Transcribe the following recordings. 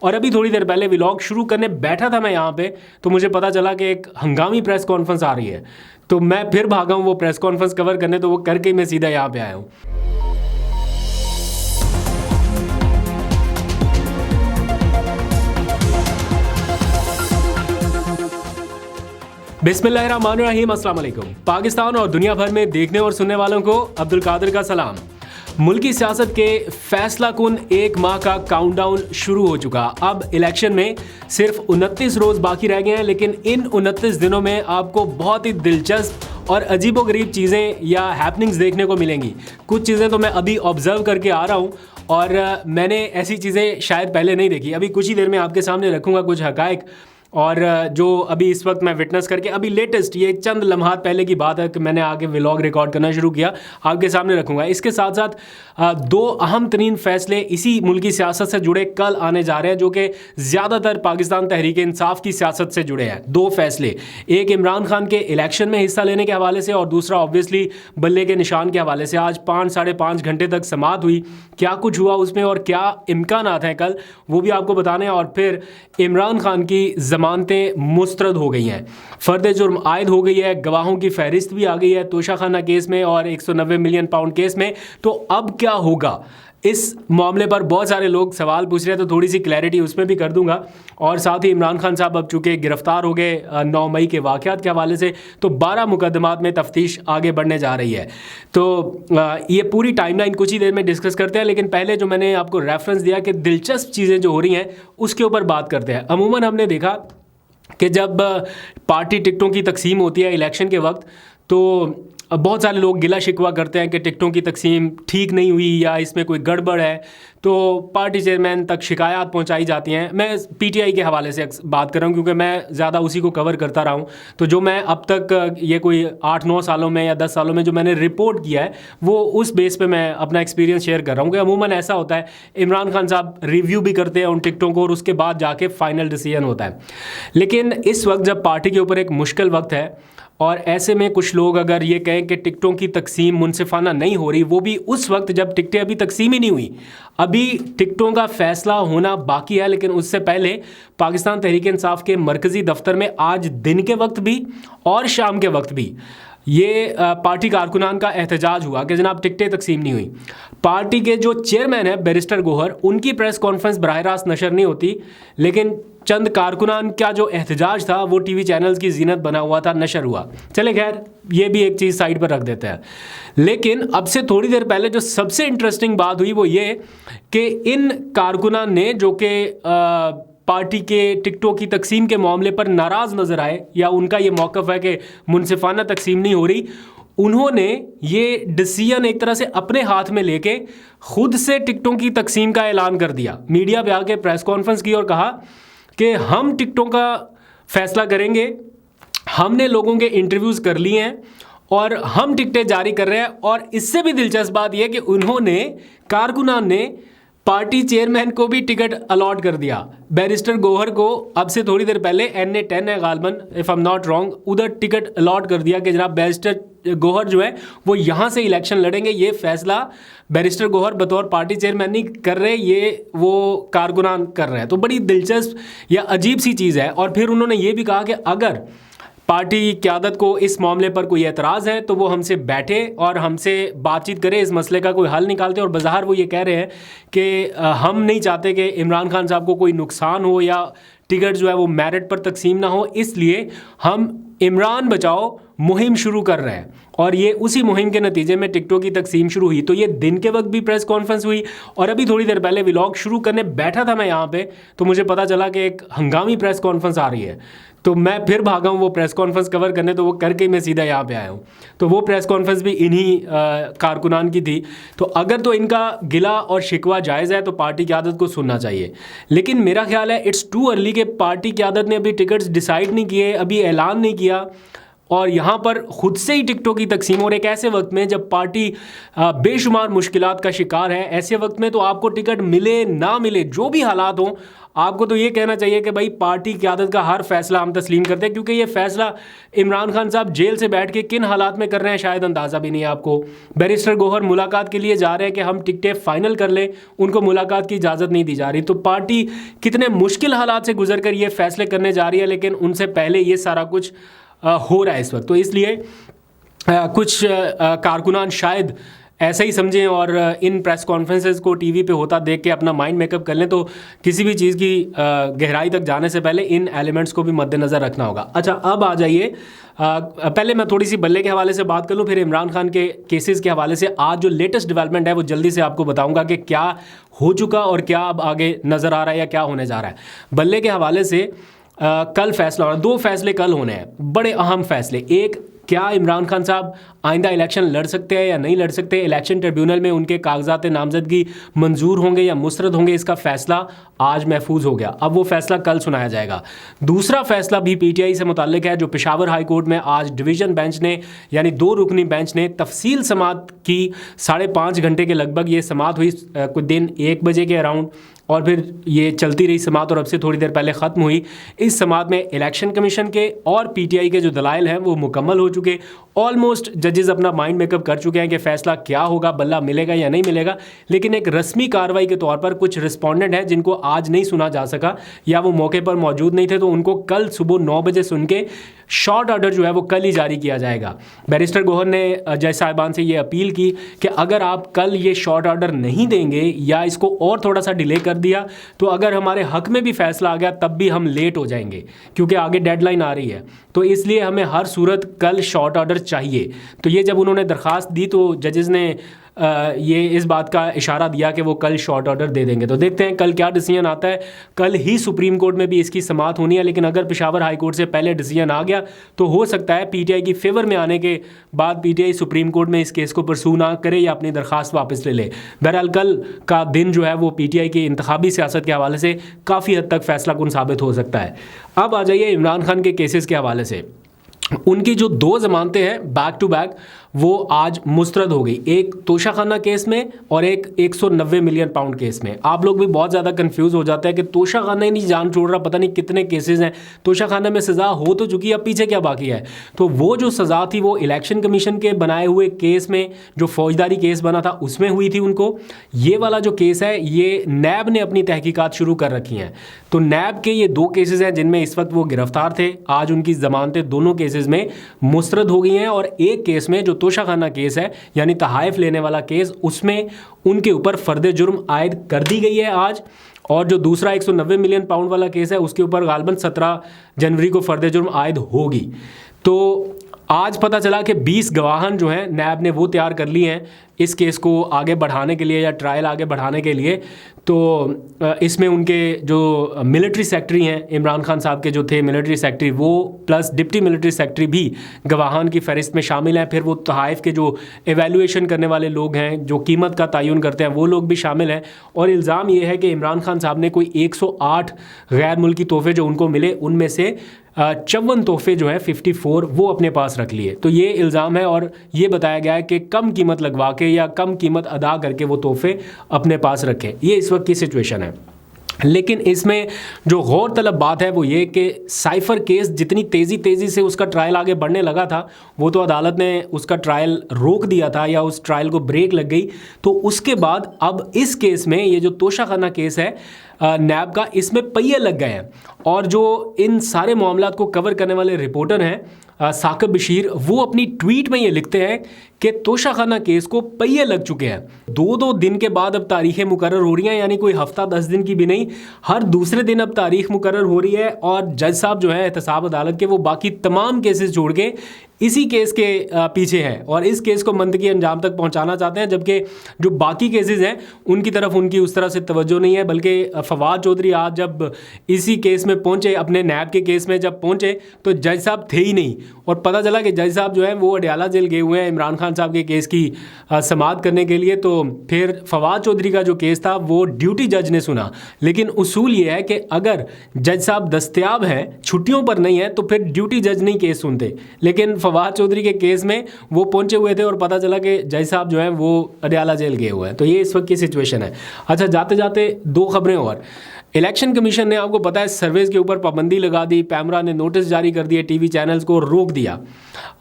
और अभी थोड़ी देर पहले व्लॉग शुरू करने बैठा था मैं यहाँ पे, तो मुझे पता चला कि एक हंगामी प्रेस कॉन्फ्रेंस आ रही है। तो मैं फिर भागा हूँ वो प्रेस कॉन्फ्रेंस कवर करने, तो वो करके ही मैं सीधा यहाँ पे आया हूँ। बिस्मिल्लाहिर्रहमानिर्रहीम, अस्सलाम वालेकुम। पाकिस्तान और दुनिया भर में देखने और सुनने वालों को अब्दुल कादिर का सलाम। मुल्की सियासत के फैसला कुन एक माह का काउंटडाउन शुरू हो चुका। अब इलेक्शन में सिर्फ 29 रोज़ बाकी रह गए हैं, लेकिन इन 29 दिनों में आपको बहुत ही दिलचस्प और अजीबोगरीब चीज़ें या हैपनिंग्स देखने को मिलेंगी। कुछ चीज़ें तो मैं अभी ऑब्जर्व करके आ रहा हूँ और मैंने ऐसी चीज़ें शायद पहले नहीं देखी। अभी कुछ ही देर में आपके सामने रखूँगा कुछ हकायक, और जो अभी इस वक्त मैं विटनेस करके अभी लेटेस्ट ये चंद लम्हात पहले की बात है कि मैंने आगे व्लॉग रिकॉर्ड करना शुरू किया, आपके सामने रखूँगा। इसके साथ साथ दो अहम तरीन फैसले इसी मुल्की सियासत से जुड़े कल आने जा रहे हैं, जो कि ज़्यादातर पाकिस्तान तहरीक इंसाफ की सियासत से जुड़े हैं। दो फैसले, एक इमरान खान के इलेक्शन में हिस्सा लेने के हवाले से और दूसरा ऑब्वियसली बल्ले के निशान के हवाले से। आज 5-5.5 घंटे तक समाअत हुई, क्या कुछ हुआ उसमें और क्या इम्कानात हैं कल, वो भी आपको बताने हैं। और फिर इमरान खान की जमानतें मुस्तरद हो गई हैं, फर्द जुर्म आयद हो गई है, गवाहों की फहरिस्त भी आ गई है तोशाखाना केस में और 190 मिलियन पाउंड केस में। तो अब क्या होगा इस मामले पर बहुत सारे लोग सवाल पूछ रहे हैं, तो थोड़ी सी क्लैरिटी उसमें भी कर दूंगा। और साथ ही इमरान खान साहब अब चूँकि गिरफ्तार हो गए 9 मई के वाक़यात के हवाले से, तो 12 मुकदमात में तफ्तीश आगे बढ़ने जा रही है। तो ये पूरी टाइमलाइन कुछ ही देर में डिस्कस करते हैं, लेकिन पहले जो मैंने आपको रेफरेंस दिया कि दिलचस्प चीज़ें जो हो रही हैं उसके ऊपर बात करते हैं। अमूमन हमने देखा कि जब पार्टी टिकटों की तकसीम होती है इलेक्शन के वक्त, तो बहुत सारे लोग गिला शिकवा करते हैं कि टिकटों की तकसीम ठीक नहीं हुई या इसमें कोई गड़बड़ है, तो पार्टी चेयरमैन तक शिकायत पहुंचाई जाती हैं। मैं पीटीआई के हवाले से बात कर रहा हूं क्योंकि मैं ज़्यादा उसी को कवर करता रहा हूं। तो जो मैं अब तक ये कोई 8-9 सालों में या 10 सालों में जो मैंने रिपोर्ट किया है, वो उस बेस पे मैं अपना एक्सपीरियंस शेयर कर रहा हूँ कि अमूमन ऐसा होता है, इमरान खान साहब रिव्यू भी करते हैं उन टिकटों को और उसके बाद जाके फाइनल डिसीजन होता है। लेकिन इस वक्त जब पार्टी के ऊपर एक मुश्किल वक्त है और ऐसे में कुछ लोग अगर ये कहें कि टिकटों की तकसीम मुनसिफाना नहीं हो रही, वो भी उस वक्त जब टिकटें अभी तकसीम ही नहीं हुई, अभी टिकटों का फैसला होना बाकी है। लेकिन उससे पहले पाकिस्तान तहरीक इंसाफ के मरकज़ी दफ्तर में आज दिन के वक्त भी और शाम के वक्त भी ये पार्टी कारकुनान का एहतजाज हुआ कि जनाब टिकटें तकसीम नहीं हुई। पार्टी के जो चेयरमैन है बैरिस्टर गोहर, उनकी प्रेस कॉन्फ्रेंस बराह रास्त नशर नहीं होती, लेकिन चंद कारकुनान का जो एहतजाज था वो टीवी चैनल्स की जीनत बना हुआ था, नशर हुआ। चले खैर, ये भी एक चीज़ साइड पर रख देते हैं। लेकिन अब से थोड़ी देर पहले जो सबसे इंटरेस्टिंग बात हुई वो ये कि इन कारकुनान ने, जो कि पार्टी के टिकटों की तकसीम के मामले पर नाराज़ नज़र आए या उनका ये मौक़िफ़ है कि मुनसिफाना तकसीम नहीं हो रही, उन्होंने ये डिसीजन एक तरह से अपने हाथ में लेके ख़ुद से टिकटों की तकसीम का ऐलान कर दिया। मीडिया पे आके प्रेस कॉन्फ्रेंस की और कहा कि हम टिकटों का फ़ैसला करेंगे, हमने लोगों के इंटरव्यूज़ कर लिए हैं और हम टिकटें जारी कर रहे हैं। और इससे भी दिलचस्प बात यह कि उन्होंने, कारकुनान ने, पार्टी चेयरमैन को भी टिकट अलॉट कर दिया। बैरिस्टर गोहर को अब से थोड़ी देर पहले NA-10 है गालबन, if I am not wrong, उधर टिकट अलॉट कर दिया कि जनाब बैरिस्टर गोहर जो है वो यहाँ से इलेक्शन लड़ेंगे। ये फैसला बैरिस्टर गोहर बतौर पार्टी चेयरमैन नहीं कर रहे, ये वो कारकुनान कर रहे हैं। तो बड़ी दिलचस्प या अजीब सी चीज़ है। और फिर उन्होंने ये भी कहा कि अगर पार्टी क़यादत को इस मामले पर कोई एतराज़ है तो वो हमसे बैठे और हमसे बातचीत करे, इस मसले का कोई हल निकालते। और बज़ाहिर वो ये कह रहे हैं कि हम नहीं चाहते कि इमरान खान साहब को कोई नुकसान हो या टिकट जो है वो मेरिट पर तकसीम ना हो, इसलिए हम इमरान बचाओ मुहिम शुरू कर रहे हैं। और ये उसी मुहिम के नतीजे में टिकटों की तकसीम शुरू हुई। तो ये दिन के वक्त भी प्रेस कॉन्फ्रेंस हुई और अभी थोड़ी देर पहले व्लॉग शुरू करने बैठा था मैं यहाँ पे, तो मुझे पता चला कि एक हंगामी प्रेस कॉन्फ्रेंस आ रही है। तो मैं फिर भागा हूँ वो प्रेस कॉन्फ्रेंस कवर करने, तो वो करके मैं सीधा यहाँ पे आया हूँ। तो वो प्रेस कॉन्फ्रेंस भी इन्हीं कारकुनान की थी। तो अगर तो इनका गिला और शिकवा जायज़ है तो पार्टी क़यादत को सुनना चाहिए। लेकिन मेरा ख्याल है इट्स टू अर्ली कि पार्टी क़यादत ने अभी टिकट्स डिसाइड नहीं किए, अभी ऐलान नहीं किया। और यहाँ पर खुद से ही टिकटों की तकसीम, और एक ऐसे वक्त में जब पार्टी बेशुमार मुश्किलात का शिकार है, ऐसे वक्त में तो आपको टिकट मिले ना मिले, जो भी हालात हों, आपको तो ये कहना चाहिए कि भाई पार्टी क़यादत का हर फैसला हम तस्लीम करते हैं, क्योंकि ये फैसला इमरान खान साहब जेल से बैठ के किन हालात में कर रहे हैं शायद अंदाज़ा भी नहीं है आपको। बैरिस्टर गौहर मुलाकात के लिए जा रहे हैं कि हम टिकटें फ़ाइनल कर लें, उनको मुलाकात की इजाज़त नहीं दी जा रही। तो पार्टी कितने मुश्किल हालात से गुजर कर ये फैसले करने जा रही है, लेकिन उनसे पहले ये सारा कुछ हो रहा है इस वक्त। तो इसलिए कुछ कारकुनान शायद ऐसा ही समझें और इन प्रेस कॉन्फ्रेंसेस को टीवी पे होता देख के अपना माइंड मेकअप कर लें। तो किसी भी चीज़ की गहराई तक जाने से पहले इन एलिमेंट्स को भी मद्देनज़र रखना होगा। अच्छा, अब आ जाइए, पहले मैं थोड़ी सी बल्ले के हवाले से बात कर लूँ, फिर इमरान खान के केसेस के हवाले से आज जो लेटेस्ट डेवलपमेंट है वो जल्दी से आपको बताऊँगा कि क्या हो चुका और क्या अब आगे नज़र आ रहा है या क्या होने जा रहा है। बल्ले के हवाले से कल फैसला होना, 2 फैसले कल होने हैं, बड़े अहम फैसले। एक, क्या इमरान खान साहब आइंदा इलेक्शन लड़ सकते हैं या नहीं लड़ सकते, इलेक्शन ट्रिब्यूनल में उनके कागजात नामजदगी मंजूर होंगे या मुस्तरद होंगे, इसका फैसला आज महफूज हो गया। अब वो फैसला कल सुनाया जाएगा। दूसरा फैसला भी पीटीआई से मुताल्लिक है, जो पेशावर हाई कोर्ट में आज डिवीज़न बेंच ने, यानी 2 रुकनी बेंच ने तफसील समात की। 5.5 घंटे के लगभग ये समात हुई, कुछ दिन 1 बजे के अराउंड, और फिर ये चलती रही समात और अब से थोड़ी देर पहले ख़त्म हुई। इस समात में इलेक्शन कमीशन के और पीटीआई के जो दलाइल हैं वो मुकम्मल हो चुके। ऑलमोस्ट जजेस अपना माइंड मेकअप कर चुके हैं कि फ़ैसला क्या होगा, बल्ला मिलेगा या नहीं मिलेगा। लेकिन एक रस्मी कार्रवाई के तौर पर कुछ रिस्पोंडेंट हैं जिनको आज नहीं सुना जा सका या वो मौके पर मौजूद नहीं थे, तो उनको कल सुबह 9 बजे सुन के शॉर्ट ऑर्डर जो है वो कल ही जारी किया जाएगा। बैरिस्टर गौहर ने जज साहिबान से ये अपील की कि अगर आप कल ये शॉर्ट ऑर्डर नहीं देंगे या इसको और थोड़ा सा डिले कर दिया, तो अगर हमारे हक में भी फैसला आ गया तब भी हम लेट हो जाएंगे, क्योंकि आगे डेडलाइन आ रही है। तो इसलिए हमें हर सूरत कल शॉर्ट ऑर्डर चाहिए। तो ये जब उन्होंने दरख्वास्त दी तो जजेस ने ये इस बात का इशारा दिया कि वो कल शॉर्ट ऑर्डर दे देंगे। तो देखते हैं कल क्या डिसीजन आता है। कल ही सुप्रीम कोर्ट में भी इसकी समात होनी है, लेकिन अगर पेशावर हाई कोर्ट से पहले डिसीजन आ गया तो हो सकता है पीटीआई की फेवर में आने के बाद पीटीआई सुप्रीम कोर्ट में इस केस को परसू ना करे या अपनी दरख्वास्त वापस ले ले। बहरहाल कल का दिन जो है वो पीटीआई की इंतखाबी सियासत के हवाले से काफ़ी हद तक फैसला कुन साबित हो सकता है। अब आ जाइए इमरान खान के केसेस के हवाले से। उनकी जो 2 ज़मानतें हैं बैक टू बैक वो आज मुस्तरद हो गई, एक तोशाखाना केस में और एक 190 मिलियन पाउंड केस में। आप लोग भी बहुत ज़्यादा कंफ्यूज हो जाते हैं कि तोशाखाना ही नहीं जान छोड़ रहा, पता नहीं कितने केसेस हैं, तोशाखाना में सज़ा हो तो चुकी है, अब पीछे क्या बाकी है। तो वो जो सज़ा थी वो इलेक्शन कमीशन के बनाए हुए केस में, जो फौजदारी केस बना था उसमें हुई थी उनको। ये वाला जो केस है ये नैब ने अपनी तहकीकात शुरू कर रखी हैं। तो नैब के ये 2 केसेस हैं जिनमें इस वक्त वो गिरफ्तार थे। आज उनकी ज़मानतें दोनों केसेस में मुस्तरद हो गई हैं, और एक केस में जो तोशाखाना केस है यानी तहाइफ लेने वाला केस, उसमें उनके ऊपर फर्द जुर्म आयद कर दी गई है आज। और जो दूसरा 190 मिलियन पाउंड वाला केस है उसके ऊपर गालबन 17 जनवरी को फर्द जुर्म आयद होगी। तो आज पता चला कि 20 गवाहन जो हैं नैब ने वो तैयार कर लिए हैं इस केस को आगे बढ़ाने के लिए या ट्रायल आगे बढ़ाने के लिए। तो इसमें उनके जो मिलिट्री सेक्रेटरी हैं, इमरान खान साहब के जो थे मिलिट्री सेक्रेटरी, वो प्लस डिप्टी मिलिट्री सेक्रेटरी भी गवाहान की फहरिस्त में शामिल हैं। फिर वो तहाइफ के जो एवेल्यूएशन करने वाले लोग हैं, जो कीमत का तयन करते हैं, वो लोग भी शामिल हैं। और इल्ज़ाम ये है कि इमरान खान साहब ने कोई 108 गैर मुल्की तोहफे जो उनको मिले उनमें से 54 तोहफे जो है 54 वो अपने पास रख लिए। तो ये इल्ज़ाम है और ये बताया गया है कि कम कीमत लगवा के या कम कीमत अदा करके वो तोहफे अपने पास रखें। ये इस वक्त की सिचुएशन है। लेकिन इसमें जो गौर तलब बात है वो ये कि साइफ़र केस जितनी तेज़ी से उसका ट्रायल आगे बढ़ने लगा था, वो तो अदालत ने उसका ट्रायल रोक दिया था या उस ट्रायल को ब्रेक लग गई। तो उसके बाद अब इस केस में ये जो तोशाखाना केस है नैब का, इसमें पहिए लग गए हैं। और जो इन सारे मामलात को कवर करने वाले रिपोर्टर हैं साकिब बशीर, वो अपनी ट्वीट में ये लिखते हैं कि तोशाखाना केस को पहिए लग चुके हैं। 2-2 दिन के बाद अब तारीखें मुकर्रर हो रही हैं, यानी कोई हफ्ता 10 दिन की भी नहीं, हर दूसरे दिन अब तारीख मुकर्रर हो रही है। और जज साहब जो है एहतसाब अदालत के, वो बाकी तमाम केसेस छोड़ के इसी केस के पीछे हैं और इस केस को मंतकी अंजाम तक पहुंचाना चाहते हैं। जबकि जो बाकी केसेस हैं उनकी तरफ उनकी उस तरह से तवज्जो नहीं है। बल्कि फवाद चौधरी आज जब इसी केस में पहुंचे, अपने नैब के केस में जब पहुंचे, तो जज साहब थे ही नहीं। और पता चला कि जज साहब जो है वो अडयाला जेल गए हुए हैं इमरान खान खान साहब के केस की समाअत करने के लिए, तो फिर फवाद चौधरी का जो केस था वो ड्यूटी जज ने सुना। लेकिन उसूल ये है कि अगर जज साहब दस्तयाब हैं, छुट्टियों पर नहीं है, तो फिर ड्यूटी जज नहीं केस सुनते। लेकिन फवाद चौधरी के केस में वो पहुंचे हुए थे और पता चला कि जज साहब जो हैं वो अडयाला जेल गए हुए हैं। तो ये इस वक्त की सिचुएशन है। अच्छा, जाते जाते दो खबरें और। इलेक्शन कमीशन ने, आपको पता है, सर्वेज के ऊपर पाबंदी लगा दी। पैमरा ने नोटिस जारी कर दिए, टीवी चैनल्स को रोक दिया।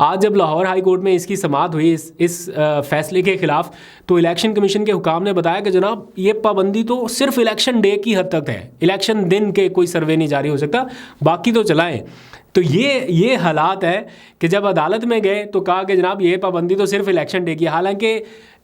आज जब लाहौर हाई कोर्ट में इसकी समाअत हुई इस फैसले के खिलाफ, तो इलेक्शन कमीशन के हुकाम ने बताया कि जनाब ये पाबंदी तो सिर्फ इलेक्शन डे की हद तक है, इलेक्शन दिन के कोई सर्वे नहीं जारी हो सकता, बाकी तो चलाएं। तो ये हालात है कि जब अदालत में गए तो कहा कि जनाब ये पाबंदी तो सिर्फ इलेक्शन डे की। हालांकि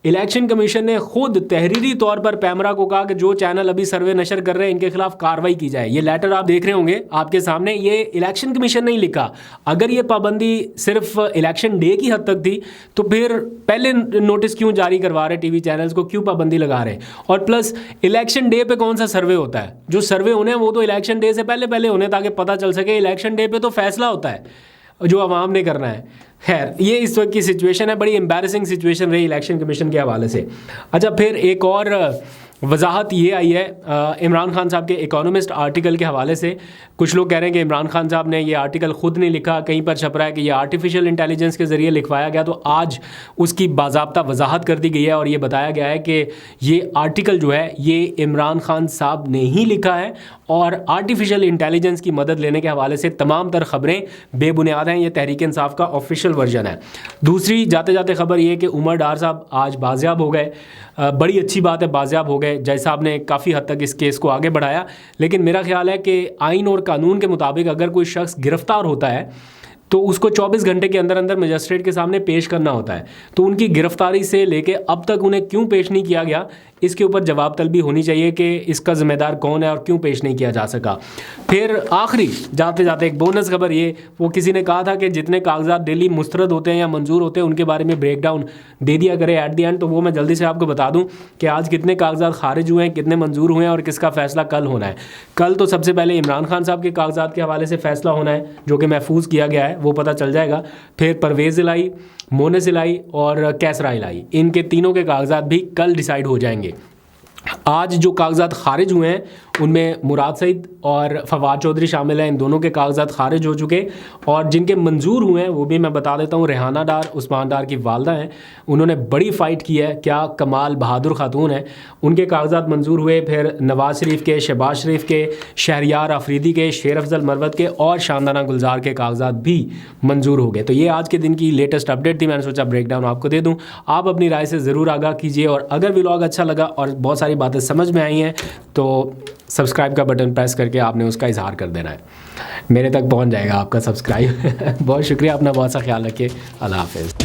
इलेक्शन कमीशन ने खुद तहरीरी तौर पर पैमरा को कहा कि जो चैनल अभी सर्वे नशर कर रहे हैं इनके खिलाफ कार्रवाई की जाए। ये लेटर आप देख रहे होंगे आपके सामने, ये इलेक्शन कमीशन नहीं लिखा। अगर ये पाबंदी सिर्फ इलेक्शन डे की हद तक थी तो फिर पहले नोटिस क्यों जारी करवा रहे टीवी चैनल्स को, क्यों पाबंदी लगा रहे? और प्लस इलेक्शन डे पे कौन सा सर्वे होता है? जो सर्वे होने हैं वो तो इलेक्शन डे से पहले होने, ताकि पता चल सके। इलेक्शन डे पे तो फैसला होता है जो आवाम ने करना है। खैर, ये इस वक्त की सिचुएशन है, बड़ी एम्बैरेसिंग सिचुएशन रही इलेक्शन कमीशन के हवाले से। अच्छा, फिर एक और वजाहत ये आई है इमरान खान साहब के इकोनॉमिस्ट आर्टिकल के हवाले से। कुछ लोग कह रहे हैं कि इमरान खान साहब ने ये आर्टिकल ख़ुद नहीं लिखा, कहीं पर छप रहा है कि ये आर्टिफिशियल इंटेलिजेंस के ज़रिए लिखवाया गया। तो आज उसकी बाज़ाब्ता वजाहत कर दी गई है और ये बताया गया है कि ये आर्टिकल जो है ये इमरान खान साहब ने ही लिखा है और आर्टिफिशियल इंटेलिजेंस की मदद लेने के हवाले से तमाम तर ख़बरें बेबुनियाद हैं। ये तहरीक इंसाफ का ऑफिशियल वर्जन है। दूसरी जाते जाते ख़बर ये कि उमर डार साहब आज बाजियाब हो गए। बड़ी अच्छी बात है, बाजियाब हो गए। जज साहब ने काफ़ी हद तक इस केस को आगे बढ़ाया। लेकिन मेरा ख्याल है कि आइन और कानून के मुताबिक अगर कोई शख्स गिरफ़्तार होता है तो उसको 24 घंटे के अंदर अंदर मजिस्ट्रेट के सामने पेश करना होता है। तो उनकी गिरफ्तारी से लेके अब तक उन्हें क्यों पेश नहीं किया गया, इसके ऊपर जवाब तलबी होनी चाहिए कि इसका ज़िम्मेदार कौन है और क्यों पेश नहीं किया जा सका। फिर आखिरी जाते जाते एक बोनस खबर ये, वो किसी ने कहा था कि जितने कागजात डेली मुस्तरद होते हैं या मंजूर होते हैं उनके बारे में ब्रेक डाउन दे दिया करे एट दी एंड। तो वो मैं जल्दी से आपको बता दूं कि आज कितने कागजात खारिज हुए हैं, कितने मंजूर हुए हैं और किसका फ़ैसला कल होना है। कल तो सबसे पहले इमरान खान साहब के कागजात के हवाले से फ़ैसला होना है जो कि महफूज किया गया है, वो पता चल जाएगा। फिर परवेज़ इलाही, मोनस इलाही और कैसरा इलाही, इनके तीनों के कागजात भी कल डिसाइड हो जाएंगे। आज जो कागजात खारिज हुए हैं उनमें मुराद सईद और फवाद चौधरी शामिल हैं। इन दोनों के कागजात खारिज हो चुके और जिनके मंजूर हुए हैं वो भी मैं बता देता हूँ। रेहाना डार, उस्मान डार की वालदा हैं, उन्होंने बड़ी फ़ाइट की है, क्या कमाल बहादुर खातून है, उनके कागजात मंजूर हुए। फिर नवाज शरीफ के, शहबाज शरीफ के, शहरियार अफरीदी के, शेर अफजल मरवत के और शानदाना गुलजार के कागजात भी मंजूर हो गए। तो ये आज के दिन की लेटेस्ट अपडेट थी, मैंने सोचा ब्रेकडाउन आपको दे दूँ। आप अपनी राय से ज़रूर आगाह कीजिए और अगर व्लॉग अच्छा लगा और बहुत सारी बातें समझ में आई हैं तो सब्सक्राइब का बटन प्रेस करके आपने उसका इजहार कर देना है, मेरे तक पहुंच जाएगा आपका सब्सक्राइब। बहुत शुक्रिया, अपना बहुत सा ख्याल रखिए। अल्लाह हाफ़िज़।